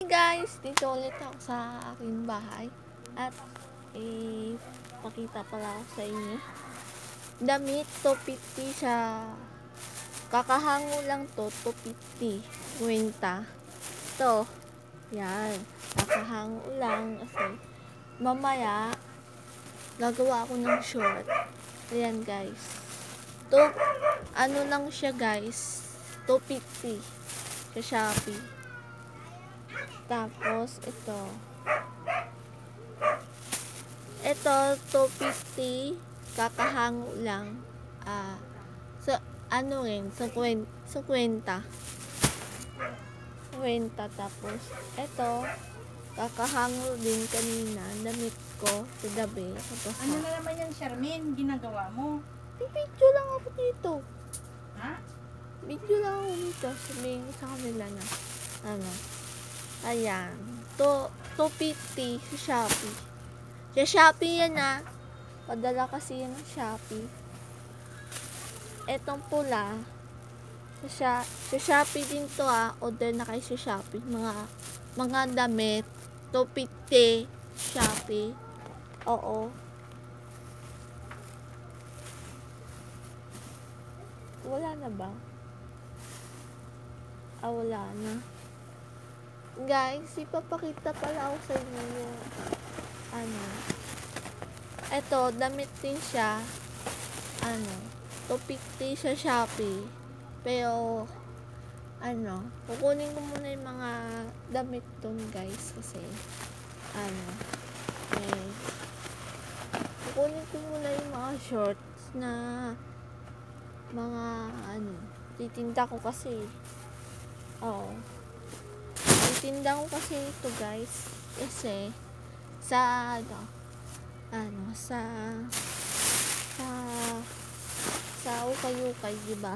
Hey guys, dito ulit ako sa aking bahay at pakita pala ako sa inyo. Damit, 250 siya. Kakahango lang to, 250. Kwenta. Ito, yan. Kakahango lang kasi mamaya gagawa ako ng short. Ayan guys. Ano lang siya guys, 250 sa Shopee. Tapos, ito 250, kakahango lang. So, ano rin, 50. Tapos, ito, kakahango din kanina, damit ko, sa gabi. Tapos, ano na naman yan, Charmaine, ginagawa mo? video lang ako dito. Ha? Video lang ako dito. Sabihin ko sa kanila na, ayan, 250 sa Shopee. Sa Shopee yan padala kasi yan ng Shopee. Etong pula, sa Shopee din to order na kayo sa Shopee. Mga damit, 250 Shopee. Oo. Wala na ba? Wala na. Guys, ipapakita pala ako sa inyo yung eto, damit din siya 250 sa Shopee, pero kukunin ko muna yung mga damit dun guys, kasi kukunin ko muna yung mga shorts na mga titinda ko kasi titinda ko kasi ito guys, kasi sa sa ukay-ukay, diba?